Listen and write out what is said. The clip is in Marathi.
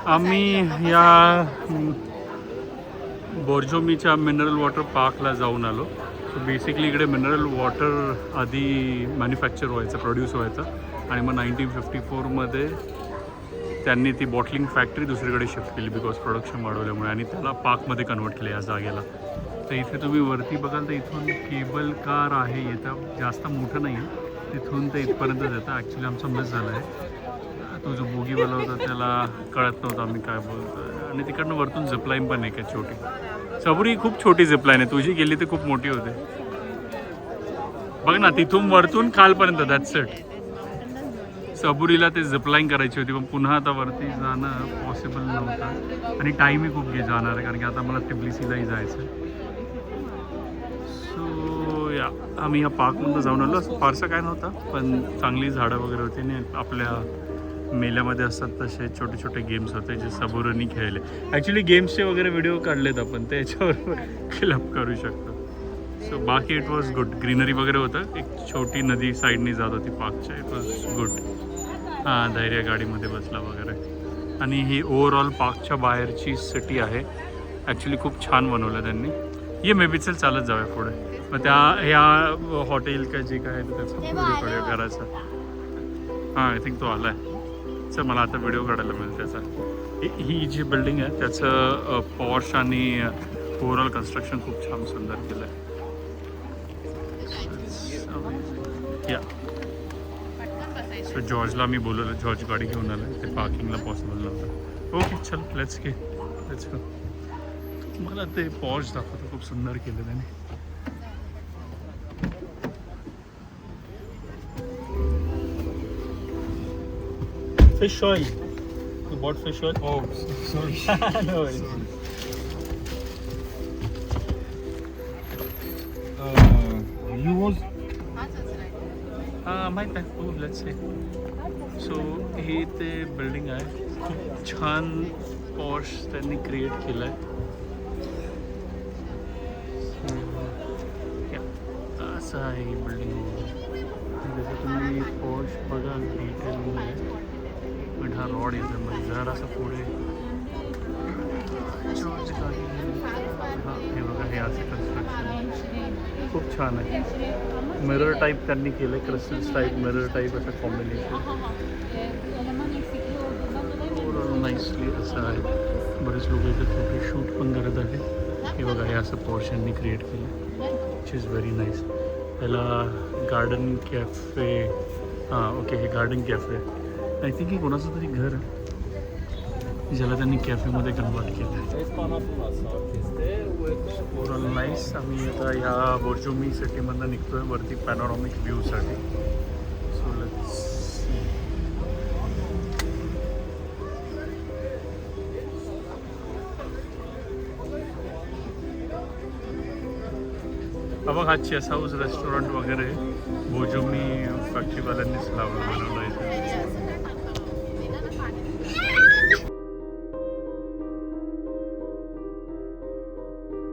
आम्ही या बोर्जोमीच्या मिनरल वॉटर पार्कला जाऊन आलो. सो बेसिकली इकडे मिनरल वॉटर आधी मॅन्युफॅक्चर व्हायचं, प्रोड्यूस व्हायचं आणि मग 1954मध्ये त्यांनी ती बॉटलिंग फॅक्टरी दुसरीकडे शिफ्ट केली बिकॉज प्रोडक्शन वाढवल्यामुळे आणि त्याला पार्कमध्ये कन्वर्ट केलं या जागेला. तर इथे तुम्ही वरती बघाल तर इथून केबल कार आहे, येतं जास्त मोठं नाही आहे, तिथून ते इथपर्यंतच येतं. ॲक्च्युली आमचा मिस झाला आहे. तो जो बोगीवाला होता त्याला कळत नव्हतं आम्ही काय बोलतो आणि तिकडनं वरतून झिपलाईन पण आहे का छोटी. सबुरी खूप छोटी झिपलाईन आहे, तुझी गेली तर खूप मोठी होते. बघ ना तिथून वरतून खालपर्यंत दॅट्स इट. सबुरीला ते झिपलाईन करायची होती पण पुन्हा आता वरती जाणं पॉसिबल नव्हतं आणि टाईमही खूप जाणार आहे कारण की आता मला तिबलिसीलाही जायचं आहे. सो या आम्ही ह्या पार्कमध्ये जाऊन आलो. असं फारसं काय नव्हतं पण चांगली झाडं वगैरे होती आणि आपल्या मेल्यामध्ये असतात तसे छोटे छोटे गेम्स होते जे सबुरांनी खेळले. ॲक्च्युली गेम्सचे वगैरे व्हिडिओ काढलेत आपण ते याच्यावर क्लिप करू शकतो. सो बाकी इट वॉज गुड. ग्रीनरी वगैरे होतं, एक छोटी नदी साईडनी जात होती पार्कच्या. It was good. हां धैर्य गाडीमध्ये बसला वगैरे. आणि ही ओव्हरऑल पार्कच्या बाहेरची सिटी आहे. ॲक्च्युली खूप छान बनवलं त्यांनी. ये मे बी चल चालत जाऊया पुढे. मग त्या ह्या हॉटेल का जे काय त्याचं पुढे करायचं. हां आय थिंक तो आला आहे. सर मला आता व्हिडिओ काढायला मिळेल त्याचा. ही जी बिल्डिंग आहे त्याचं पॉश आणि ओव्हरऑल कन्स्ट्रक्शन खूप छान सुंदर केलं आहे. या सो जॉर्जला मी बोलवलं, जॉर्ज गाडी घेऊन आलं, ते पार्किंगला पॉसिबल नव्हतं. ओके चल लेट्स गो. मला ते पॉश दाखवतो, खूप सुंदर केलं त्याने. Fish oil. You bought fish oil? Oh, sorry. No worries. You was माहीत आहे. हो लेट्स से. सो हे ते बिल्डिंग आहे, खूप छान पॉश त्यांनी क्रिएट केलं आहे. असं आहे ही बिल्डिंग. जसं तुम्ही पॉश बघा डिटेलमध्ये. पण हा रॉड येतो मग जरासा पुढे जॉर्ज गाडी. हां हे बघा हे असं कन्स्ट्रक्शन खूप छान आहे. मिरर टाईप त्यांनी केलं आहे, क्रिस्टल्स टाईप मिरर टाईप असं कॉम्बिनेशन. ओव्हरऑल नाईसली असं आहे. बरेच लोक इथे फोटो शूट पण करत आहेत. हे बघा हे असं पोर्शननी क्रिएट केलं विच इज व्हेरी नाईस. त्याला गार्डन कॅफे. हां ओके हे गार्डन कॅफे. आय थिंक हे कोणाचं तरी घर आहे ज्याला त्यांनी कॅफेमध्ये कन्वर्ट केलं आहे. Overall nice. आम्ही आता ह्या बोर्जोमी सिटीमधनं निघतो आहे वरती पॅनोरॉमिक व्ह्यूसाठी. सो लेट्स बघ हा चेस हाऊस रेस्टॉरंट वगैरे बोर्जोमी फॅक्टरीवाल्यांनीच बनवलं आहे.